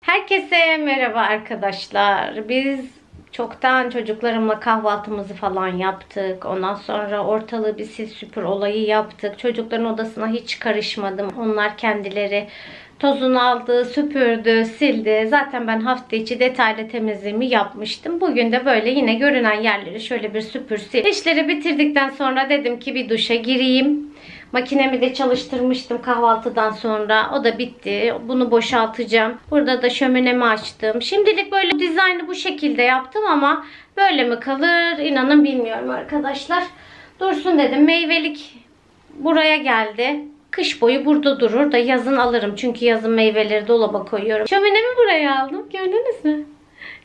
Herkese merhaba arkadaşlar. Biz çoktan çocuklarımla kahvaltımızı falan yaptık. Ondan sonra ortalığı bir sil süpür olayı yaptık. Çocukların odasına hiç karışmadım. Onlar kendileri tozunu aldı, süpürdü, sildi. Zaten ben hafta içi detaylı temizliğimi yapmıştım. Bugün de böyle yine görünen yerleri şöyle bir süpür sil. İşleri bitirdikten sonra dedim ki bir duşa gireyim. Makinemi de çalıştırmıştım kahvaltıdan sonra. O da bitti. Bunu boşaltacağım. Burada da şöminemi açtım. Şimdilik böyle dizaynı bu şekilde yaptım ama böyle mi kalır inanın bilmiyorum arkadaşlar. Dursun dedim. Meyvelik buraya geldi. Kış boyu burada durur da yazın alırım. Çünkü yazın meyveleri dolaba koyuyorum. Şöminemi buraya aldım. Gördünüz mü?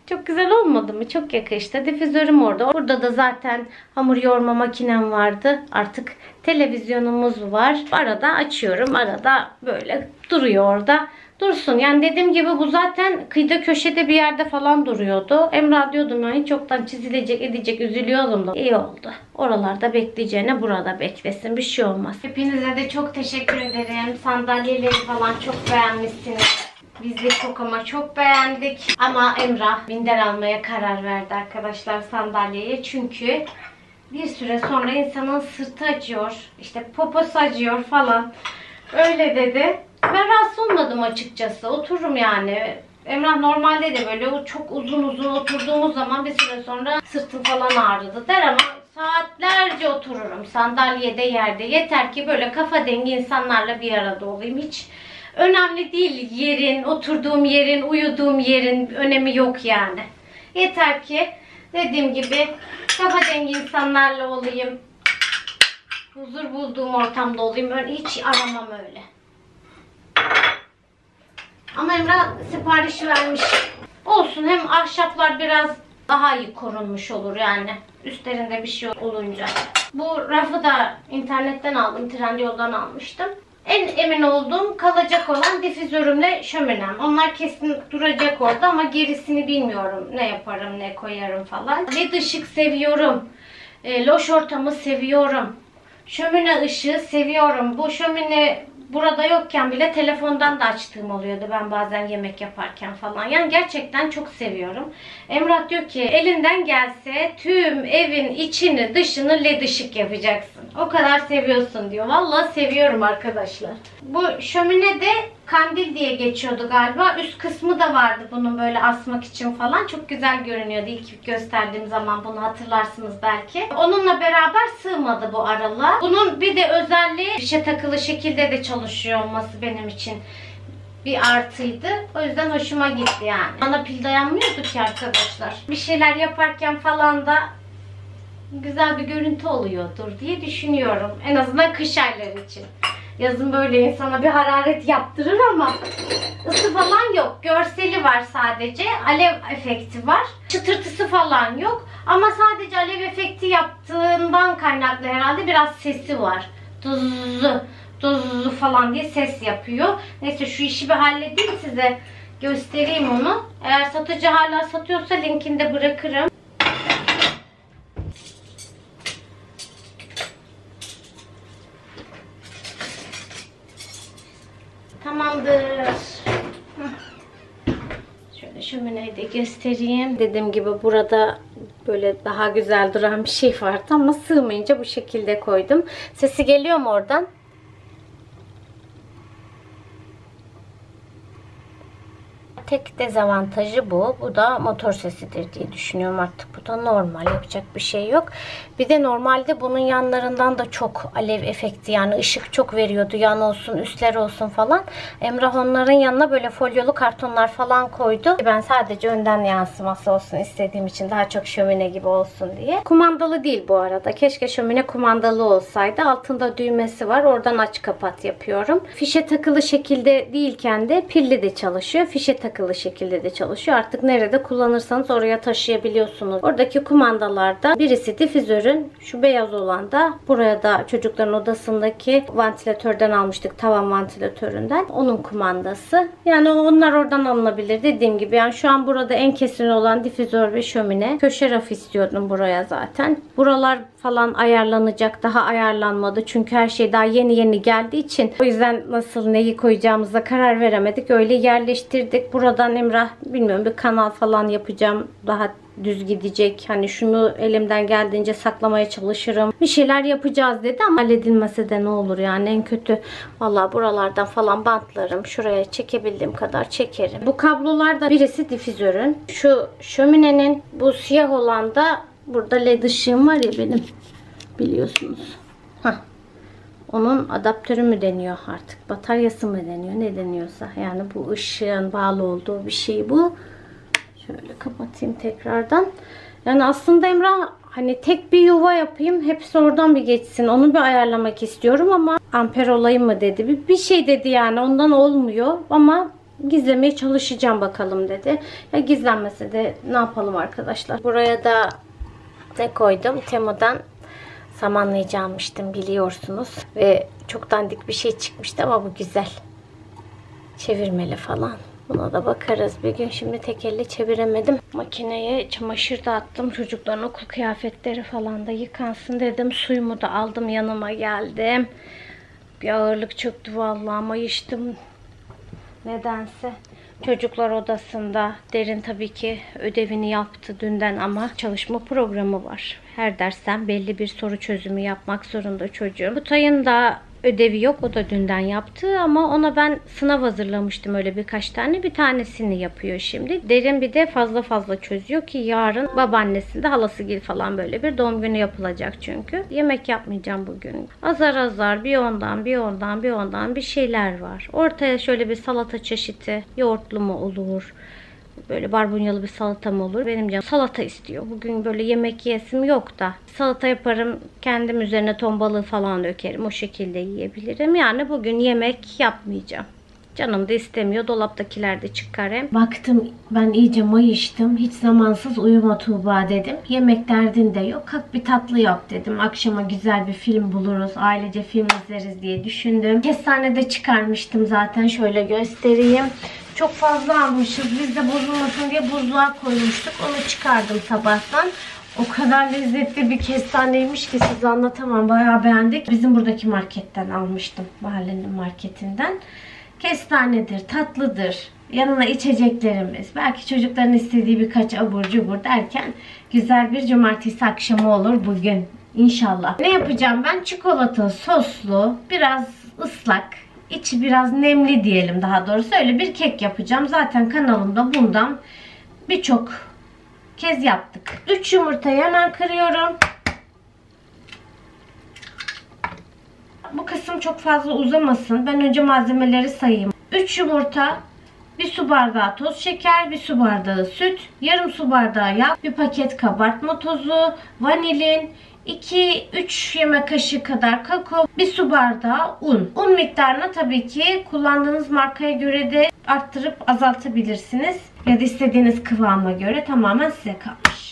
Çok güzel olmadı mı? Çok yakıştı. Difüzörüm orada. Burada da zaten hamur yoğurma makinem vardı. Artık televizyonumuz var. Arada açıyorum. Arada böyle duruyor orada. Dursun. Yani dediğim gibi bu zaten kıyıda köşede bir yerde falan duruyordu. Emrah diyordum ya hiç yoktan çizilecek edecek üzülüyordum da. İyi oldu. Oralarda bekleyeceğine burada beklesin. Bir şey olmaz. Hepinize de çok teşekkür ederim. Sandalyeleri falan çok beğenmişsiniz. Biz de çok ama çok beğendik. Ama Emrah minder almaya karar verdi arkadaşlar sandalyeye. Çünkü bir süre sonra insanın sırtı acıyor. İşte poposu acıyor falan. Öyle dedi. Ben rahatsız olmadım açıkçası. Otururum yani. Emrah normalde de böyle çok uzun oturduğumuz zaman bir süre sonra sırtım falan ağrıdı der ama saatlerce otururum sandalyede yerde. Yeter ki böyle kafa dengi insanlarla bir arada olayım. Hiç önemli değil yerin, oturduğum yerin, uyuduğum yerin önemi yok yani. Yeter ki dediğim gibi kafa dengi insanlarla olayım. Huzur bulduğum ortamda olayım. Ben hiç aramam öyle. Ama Emrah sipariş vermiş. Olsun hem ahşaplar biraz daha iyi korunmuş olur yani. Üstlerinde bir şey olunca. Bu rafı da internetten aldım. Trendyol'dan almıştım. En emin olduğum kalacak olan difüzörümle şöminem. Onlar kesin duracak orada ama gerisini bilmiyorum. Ne yaparım, ne koyarım falan. LED ışık seviyorum. Loş ortamı seviyorum. Şömine ışığı seviyorum. Bu şömine burada yokken bile telefondan da açtığım oluyordu. Ben bazen yemek yaparken falan. Yani gerçekten çok seviyorum. Emrah diyor ki elinden gelse tüm evin içini dışını led ışık yapacaksın. O kadar seviyorsun diyor. Vallahi seviyorum arkadaşlar. Bu şömine de kandil diye geçiyordu galiba. Üst kısmı da vardı bunun böyle asmak için falan. Çok güzel görünüyordu ilk gösterdiğim zaman, bunu hatırlarsınız belki. Onunla beraber sığmadı bu aralığa. Bunun bir de özelliği fişe takılı şekilde de çalışıyor olması benim için bir artıydı. O yüzden hoşuma gitti yani. Bana pil dayanmıyordu ki arkadaşlar. Bir şeyler yaparken falan da güzel bir görüntü oluyordur diye düşünüyorum. En azından kış ayları için. Yazın böyle insana bir hararet yaptırır ama ısı falan yok. Görseli var sadece. Alev efekti var. Çıtırtısı falan yok. Ama sadece alev efekti yaptığından kaynaklı herhalde biraz sesi var. Tuzlu falan diye ses yapıyor. Neyse şu işi bir halledeyim, size göstereyim onu. Eğer satıcı hala satıyorsa linkini de bırakırım. Tamamdır. Şöyle şömineyi de göstereyim. Dediğim gibi burada böyle daha güzel duran bir şey vardı ama sığmayınca bu şekilde koydum. Sesi geliyor mu oradan? Tek dezavantajı bu. Bu da motor sesidir diye düşünüyorum artık. Bu da normal. Yapacak bir şey yok. Bir de normalde bunun yanlarından da çok alev efekti yani ışık çok veriyordu. Yan olsun, üstler olsun falan. Emrah onların yanına böyle folyolu kartonlar falan koydu. Ben sadece önden yansıması olsun istediğim için, daha çok şömine gibi olsun diye. Kumandalı değil bu arada. Keşke şömine kumandalı olsaydı. Altında düğmesi var. Oradan aç kapat yapıyorum. Fişe takılı şekilde değilken de pilli de çalışıyor. Fişe takılı şekilde de çalışıyor. Artık nerede kullanırsanız oraya taşıyabiliyorsunuz. Oradaki kumandalarda birisi difüzörün, şu beyaz olan da buraya da çocukların odasındaki vantilatörden almıştık. Tavan vantilatöründen. Onun kumandası. Yani onlar oradan alınabilir. Dediğim gibi yani şu an burada en kesin olan difüzör ve şömine. Köşe raf istiyordum buraya zaten. Buralar falan ayarlanacak. Daha ayarlanmadı. Çünkü her şey daha yeni yeni geldiği için. O yüzden nasıl neyi koyacağımıza karar veremedik. Öyle yerleştirdik. Buradan Emrah bilmiyorum bir kanal falan yapacağım. Daha düz gidecek. Hani şunu elimden geldiğince saklamaya çalışırım. Bir şeyler yapacağız dedi ama halledilmese de ne olur yani en kötü. Vallahi buralardan falan bantlarım. Şuraya çekebildiğim kadar çekerim. Bu kablolar da birisi difüzörün. Şu şöminenin bu siyah olan da burada led ışığım var ya benim. Biliyorsunuz. Hah. Onun adaptörü mü deniyor artık? Bataryası mı deniyor? Ne deniyorsa. Yani bu ışığın bağlı olduğu bir şey bu. Şöyle kapatayım tekrardan. Yani aslında Emrah hani tek bir yuva yapayım. Hepsi oradan bir geçsin. Onu bir ayarlamak istiyorum ama amper olayı mı dedi. Bir şey dedi yani. Ondan olmuyor. Ama gizlemeye çalışacağım bakalım dedi. Ya gizlenmese de ne yapalım arkadaşlar. Buraya da ne koydum? Temu'dan samanlayıcı almıştım biliyorsunuz. Ve çok dandik bir şey çıkmıştı ama bu güzel. Çevirmeli falan. Buna da bakarız bir gün. Şimdi tek elle çeviremedim. Makineye çamaşır da attım. Çocukların okul kıyafetleri falan da yıkansın dedim. Suyumu da aldım yanıma geldim. Bir ağırlık çöktü vallahi mayıştım. Nedense. Çocuklar odasında. Derin tabii ki ödevini yaptı dünden ama çalışma programı var. Her dersten belli bir soru çözümü yapmak zorunda çocuğum. Kutay'ın da ödevi yok. O da dünden yaptı ama ona ben sınav hazırlamıştım öyle birkaç tane. Bir tanesini yapıyor şimdi. Derin bir de fazla fazla çözüyor ki yarın babaannesinde halasıgil falan böyle bir doğum günü yapılacak çünkü. Yemek yapmayacağım bugün. Azar azar bir ondan bir ondan bir ondan bir şeyler var. Ortaya şöyle bir salata çeşidi yoğurtlu mu olur? Böyle barbunyalı bir salata mı olur? Benim canım salata istiyor. Bugün böyle yemek yiyesim yok da. Salata yaparım. Kendim üzerine ton balığı falan dökerim. O şekilde yiyebilirim. Yani bugün yemek yapmayacağım. Canım da istemiyor. Dolaptakiler de çıkar hem. Baktım ben iyice mayıştım. Hiç zamansız uyuma Tuğba dedim. Yemek derdin de yok. Kalk bir tatlı yap dedim. Akşama güzel bir film buluruz. Ailece film izleriz diye düşündüm. Kestane de çıkarmıştım zaten. Şöyle göstereyim. Çok fazla almışız. Biz de bozulmasın diye buzluğa koymuştuk. Onu çıkardım sabahtan. O kadar lezzetli bir kestaneymiş ki size anlatamam. Bayağı beğendik. Bizim buradaki marketten almıştım. Mahallenin marketinden. Kestanedir, tatlıdır. Yanına içeceklerimiz. Belki çocukların istediği birkaç abur cubur derken güzel bir cumartesi akşamı olur bugün. İnşallah. Ne yapacağım ben? Çikolata soslu, biraz ıslak, İçi biraz nemli diyelim daha doğrusu. Öyle bir kek yapacağım. Zaten kanalımda bundan birçok kez yaptık. 3 yumurtayı hemen kırıyorum. Bu kısım çok fazla uzamasın. Ben önce malzemeleri sayayım. 3 yumurta, 1 su bardağı toz şeker, 1 su bardağı süt, yarım su bardağı yağ, 1 paket kabartma tozu, vanilin, 2-3 yemek kaşığı kadar kakao, 1 su bardağı un. Un miktarını tabii ki kullandığınız markaya göre de arttırıp azaltabilirsiniz. Ya da istediğiniz kıvama göre tamamen size kalmış.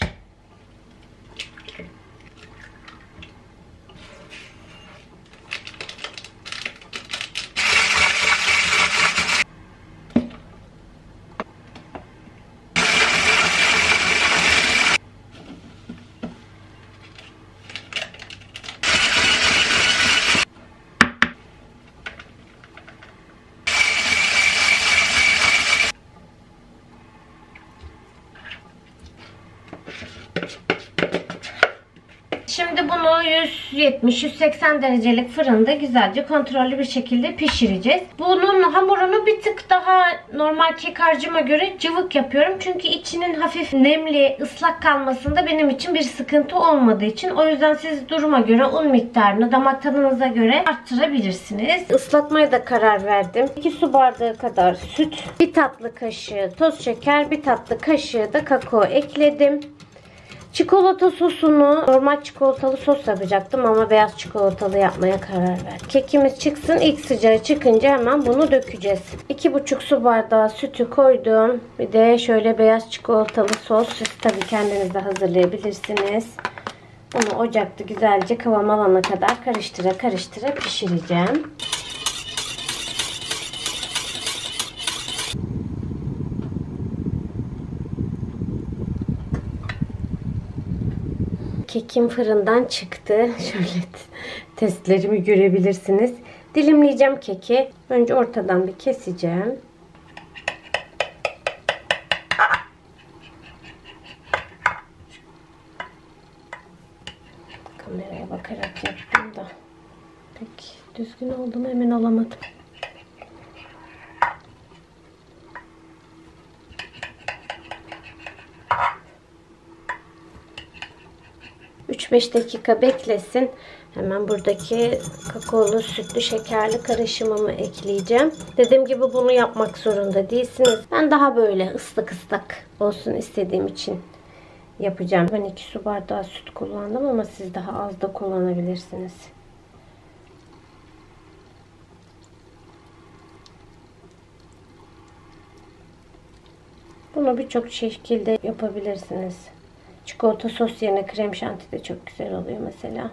Şimdi bunu 170-180 derecelik fırında güzelce kontrollü bir şekilde pişireceğiz. Bunun hamurunu bir tık daha normal kek harcıma göre cıvık yapıyorum. Çünkü içinin hafif nemli, ıslak kalmasında benim için bir sıkıntı olmadığı için. O yüzden siz duruma göre un miktarını damak tadınıza göre arttırabilirsiniz. Islatmaya da karar verdim. 2 su bardağı kadar süt, 1 tatlı kaşığı toz şeker, 1 tatlı kaşığı da kakao ekledim. Çikolata sosunu normal çikolatalı sos yapacaktım ama beyaz çikolatalı yapmaya karar verdim. Kekimiz çıksın, ilk sıcağı çıkınca hemen bunu dökeceğiz. 2,5 su bardağı sütü koydum. Bir de şöyle beyaz çikolatalı sos. Siz tabii kendiniz de hazırlayabilirsiniz. Onu ocakta güzelce kıvam alana kadar karıştıra karıştıra pişireceğim. kekim fırından çıktı. Şöyle testlerimi görebilirsiniz. Dilimleyeceğim keki. Önce ortadan bir keseceğim. Kameraya bakarak yaptım da pek düzgün oldu mu emin olamadım. 3-5 dakika beklesin. Hemen buradaki kakaolu sütlü şekerli karışımımı ekleyeceğim. Dediğim gibi bunu yapmak zorunda değilsiniz. Ben daha böyle ıslak ıslak olsun istediğim için yapacağım. Ben 2 su bardağı süt kullandım ama siz daha az da kullanabilirsiniz. Bunu birçok şekilde yapabilirsiniz. Çikolata sos yerine krem şanti de çok güzel oluyor mesela.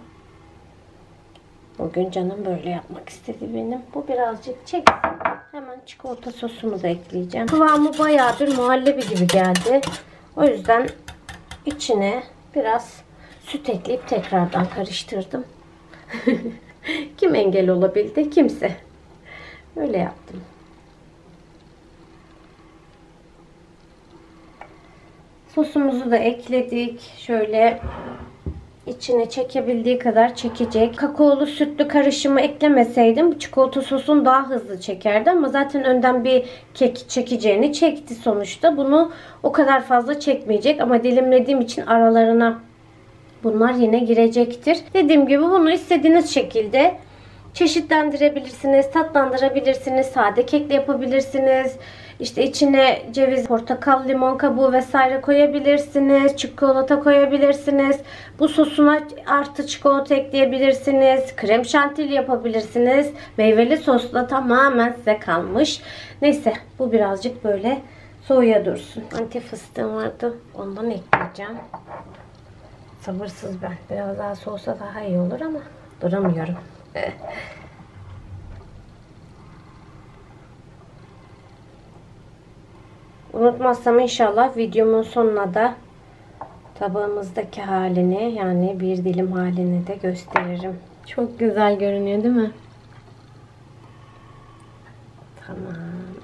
Bugün canım böyle yapmak istedi benim. Bu birazcık çeksin. Hemen çikolata sosumu da ekleyeceğim. Kıvamı bayağı bir muhallebi gibi geldi. O yüzden içine biraz süt ekleyip tekrardan karıştırdım. Kim engel olabildi? Kimse. Öyle yaptım. Sosumuzu da ekledik. Şöyle içine çekebildiği kadar çekecek. Kakaolu sütlü karışımı eklemeseydim bu çikolata sosun daha hızlı çekerdi ama zaten önden bir kek çekeceğini çekti sonuçta. Bunu o kadar fazla çekmeyecek ama dilimlediğim için aralarına bunlar yine girecektir. Dediğim gibi bunu istediğiniz şekilde çeşitlendirebilirsiniz, tatlandırabilirsiniz, sade kekle yapabilirsiniz. İşte içine ceviz, portakal, limon kabuğu vesaire koyabilirsiniz. Çikolata koyabilirsiniz. Bu sosuna artı çikolata ekleyebilirsiniz. Krem şantili yapabilirsiniz. Meyveli sosla tamamen size kalmış. Neyse bu birazcık böyle soğuya dursun. Antep fıstığım vardı. Ondan ekleyeceğim. Sabırsız ben. Biraz daha soğusa daha iyi olur ama duramıyorum. Unutmazsam inşallah videomun sonuna da tabağımızdaki halini yani bir dilim halini de gösteririm. Çok güzel görünüyor değil mi? Tamam.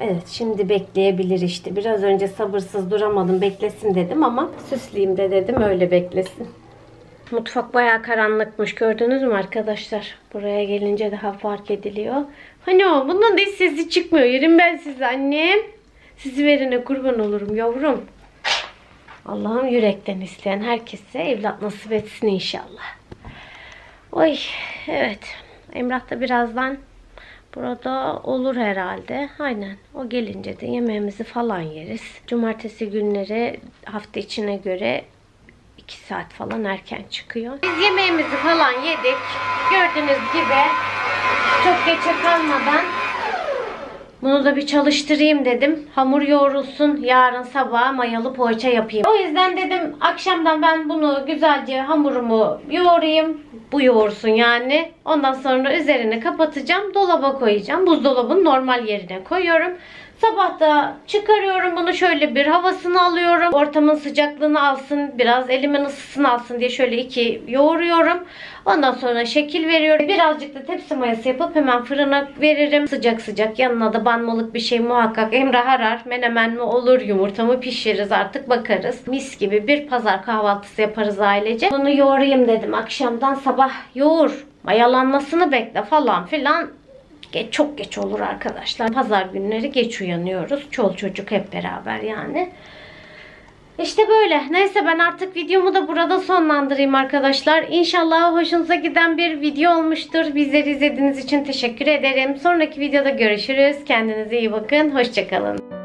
Evet şimdi bekleyebilir işte. Biraz önce sabırsız duramadım beklesin dedim ama süsleyeyim de dedim öyle beklesin. Mutfak bayağı karanlıkmış. Gördünüz mü arkadaşlar? Buraya gelince daha fark ediliyor. Hani o bundan da hiç sesi çıkmıyor. Yerim ben sizi annem. Sizi verene kurban olurum yavrum. Allah'ım yürekten isteyen herkese evlat nasip etsin inşallah. Oy evet. Emrah da birazdan burada olur herhalde. Aynen. O gelince de yemeğimizi falan yeriz. Cumartesi günleri hafta içine göre 2 saat falan erken çıkıyor. Biz yemeğimizi falan yedik. Gördüğünüz gibi çok geçe kalmadan bunu da bir çalıştırayım dedim. Hamur yoğrulsun. Yarın sabah mayalı poğaça yapayım. O yüzden dedim akşamdan ben bunu güzelce hamurumu yoğurayım. Bu yoğursun yani. Ondan sonra üzerine kapatacağım. Dolaba koyacağım. Buzdolabının normal yerine koyuyorum. Sabah da çıkarıyorum bunu şöyle bir havasını alıyorum. Ortamın sıcaklığını alsın. Biraz elimin ısısını alsın diye şöyle 2 yoğuruyorum. Ondan sonra şekil veriyorum. Birazcık da tepsi mayası yapıp hemen fırına veririm. Sıcak sıcak yanına da banmalık bir şey muhakkak Emrah arar. Menemen mi olur yumurtamı pişiririz artık bakarız. Mis gibi bir pazar kahvaltısı yaparız ailece. Bunu yoğurayım dedim. Akşamdan sabah yoğur. Mayalanmasını bekle falan filan. Çok geç olur arkadaşlar. Pazar günleri geç uyanıyoruz. Çoluk çocuk hep beraber yani. İşte böyle. Neyse ben artık videomu da burada sonlandırayım arkadaşlar. İnşallah hoşunuza giden bir video olmuştur. Bizleri izlediğiniz için teşekkür ederim. Sonraki videoda görüşürüz. Kendinize iyi bakın. Hoşça kalın.